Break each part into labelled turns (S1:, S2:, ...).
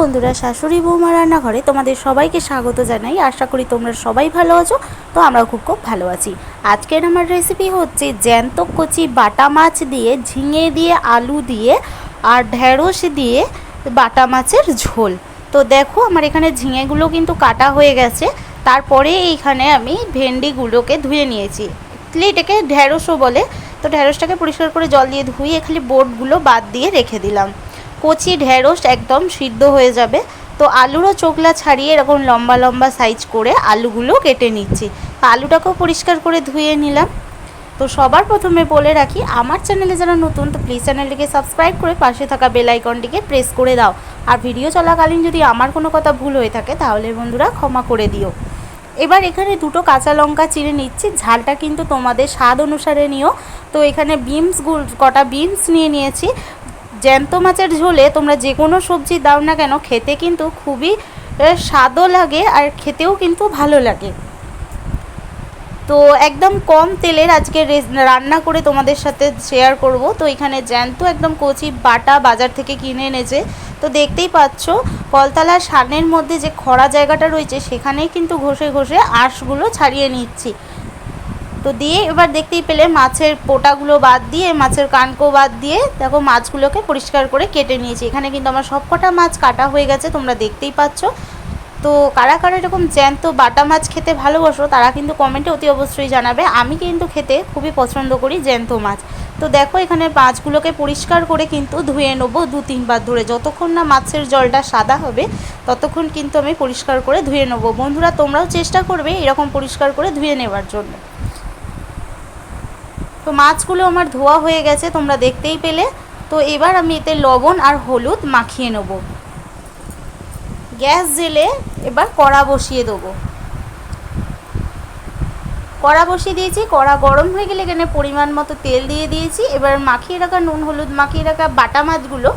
S1: বন্ধুরা, শাশুড়ি বৌমা রান্নাঘরে তোমাদের সবাইকে স্বাগত জানাই। আশা করি তোমরা সবাই ভালো আছো। তো আমরা খুব ভালো আছি। আজকের আমার রেসিপি হচ্ছে জ্যান্ত কচি বাটা মাছ দিয়ে, ঝিঙে দিয়ে, আলু দিয়ে আর ঢেঁড়স দিয়ে বাটা মাছের ঝোল। তো দেখো আমার এখানে ঝিঙেগুলো কিন্তু কাটা হয়ে গেছে। তারপরে এইখানে আমি ভেন্ডিগুলোকে ধুয়ে নিয়েছি। এটাকে ঢেঁড়সও বলে। তো ঢেঁড়সটাকে পরিষ্কার করে জল দিয়ে ধুয়ে খালি বোটগুলো বাদ দিয়ে রেখে দিলাম। কচি ঢেঁড়স একদম সিদ্ধ হয়ে যাবে। তো আলুরও চোখলা ছাড়িয়ে এরকম লম্বা লম্বা সাইজ করে আলুগুলো কেটে নিচ্ছি। আলুটাকেও পরিষ্কার করে ধুয়ে নিলাম। তো সবার প্রথমে বলে রাখি, আমার চ্যানেলে যারা নতুন তো প্লিজ চ্যানেলটিকে সাবস্ক্রাইব করে পাশে থাকা বেল আইকনটিকে প্রেস করে দাও। আর ভিডিও চলাকালীন যদি আমার কোনো কথা ভুল হয়ে থাকে তাহলে বন্ধুরা ক্ষমা করে দিও। এবার এখানে দুটো কাঁচা লঙ্কা চিড়ে নিচ্ছি। ঝালটা কিন্তু তোমাদের স্বাদ অনুসারে নিও। তো এখানে কটা বিনস নিয়ে নিয়েছি। জ্যান্ত মাছের ঝোলে তোমরা যে কোনো সবজি দাও না কেন খেতে কিন্তু খুবই স্বাদও লাগে আর খেতেও কিন্তু ভালো লাগে। তো একদম কম তেলের আজকে রান্না করে তোমাদের সাথে শেয়ার করব। তো এখানে জ্যান্ত একদম কচি বাটা বাজার থেকে কিনে এনেছে। তো দেখতেই পাচ্ছ কলতলার সামনের মধ্যে যে খরা জায়গাটা রয়েছে সেখানেই কিন্তু ঘষে ঘষে আঁশগুলো ছাড়িয়ে নিচ্ছি। তো দিয়ে এবার দেখতেই পেলে মাছের পোটাগুলো বাদ দিয়ে, মাছের কানকো বাদ দিয়ে দেখো মাছগুলোকে পরিষ্কার করে কেটে নিয়েছি। এখানে কিন্তু আমার সবকটা মাছ কাটা হয়ে গেছে, তোমরা দেখতেই পাচ্ছ। তো কারা কারা এরকম জ্যান্ত বাটা মাছ খেতে ভালোবাসো তারা কিন্তু কমেন্টে অতি অবশ্যই জানাবে। আমি কিন্তু খেতে খুবই পছন্দ করি জ্যান্ত মাছ। তো দেখো এখানে মাছগুলোকে পরিষ্কার করে কিন্তু ধুয়ে নেবো 2-3 বার ধরে। যতক্ষণ না মাছের জলটা সাদা হবে ততক্ষণ কিন্তু আমি পরিষ্কার করে ধুয়ে নেবো। বন্ধুরা তোমরাও চেষ্টা করবে এরকম পরিষ্কার করে ধুয়ে নেবার জন্য। তো মাছগুলো আমার ধোয়া হয়ে গেছে, তোমরা দেখতেই পেলে। তো এবার আমি এতে লবণ আর হলুদ মাখিয়ে নেব। গ্যাস জেলে এবার কড়া বসিয়ে দেবো। কড়া বসিয়ে দিয়েছি। কড়া গরম হয়ে গেলে এখানে পরিমাণ মতো তেল দিয়ে দিয়েছি। এবার মাখিয়ে রাখা নুন হলুদ মাখিয়ে রাখা বাটা মাছগুলো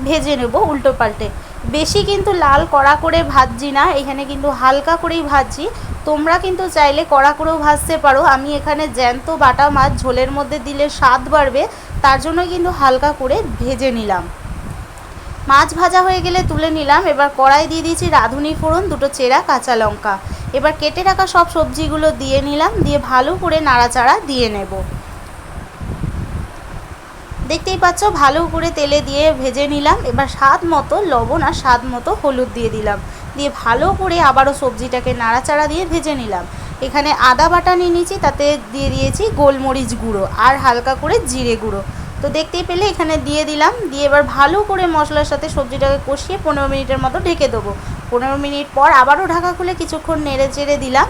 S1: ভেজে নেব উল্টো পাল্টে। বেশি কিন্তু লাল কড়া করে ভাজছি না, এখানে কিন্তু হালকা করেই ভাজছি। তোমরা কিন্তু চাইলে কড়া করেও ভাজতে পারো। আমি এখানে জ্যান্ত বাটা মাছ ঝোলের মধ্যে দিলে স্বাদ বাড়বে, তার জন্য কিন্তু হালকা করে ভেজে নিলাম। মাছ ভাজা হয়ে গেলে তুলে নিলাম। এবার কড়াই দিয়ে দিয়েছি রাঁধুনি ফোড়ন, দুটো চেরা কাঁচা লঙ্কা। এবার কেটে রাখা সব সবজিগুলো দিয়ে নিলাম, দিয়ে ভালো করে নাড়াচাড়া দিয়ে নেব। দেখতেই পাচ্ছ ভালো করে তেলে দিয়ে ভেজে নিলাম। এবার স্বাদ মতো লবণ আর স্বাদ মতো হলুদ দিয়ে দিলাম, দিয়ে ভালো করে আবারও সবজিটাকে নাড়াচাড়া দিয়ে ভেজে নিলাম। এখানে আদা বাটা নিয়ে নিয়েছি, তাতে দিয়ে দিয়েছি গোলমরিচ গুঁড়ো আর হালকা করে জিরে গুঁড়ো। তো দেখতেই পেলে এখানে দিয়ে দিলাম। দিয়ে এবার ভালো করে মশলার সাথে সবজিটাকে কষিয়ে 15 মিনিটের মতো ঢেকে দেবো। 15 মিনিট পর আবারও ঢাকা খুলে কিছুক্ষণ নেড়ে চেড়ে দিলাম।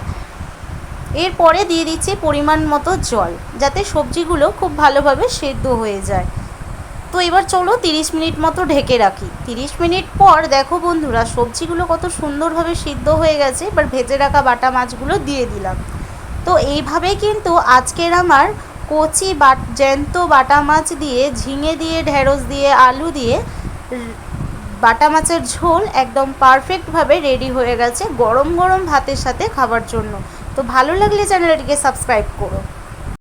S1: এরপরে দিয়ে দিচ্ছি পরিমাণ মতো জল, যাতে সবজিগুলো খুব ভালোভাবে সেদ্ধ হয়ে যায়। তো এবার চলো 30 মিনিট মতো ঢেকে রাখি। 30 মিনিট পর দেখো বন্ধুরা সবজিগুলো কত সুন্দরভাবে সিদ্ধ হয়ে গেছে। এবার ভেজে রাখা বাটা মাছগুলো দিয়ে দিলাম। তো এইভাবেই কিন্তু আজকের আমার কচি জ্যান্ত বাটা মাছ দিয়ে, ঝিঙে দিয়ে, ঢেঁড়স দিয়ে, আলু দিয়ে বাটা মাছের ঝোল একদম পারফেক্টভাবে রেডি হয়ে গেছে গরম গরম ভাতের সাথে খাবার জন্য। তো ভালো লাগলে চ্যানেলটিকে সাবস্ক্রাইব করো।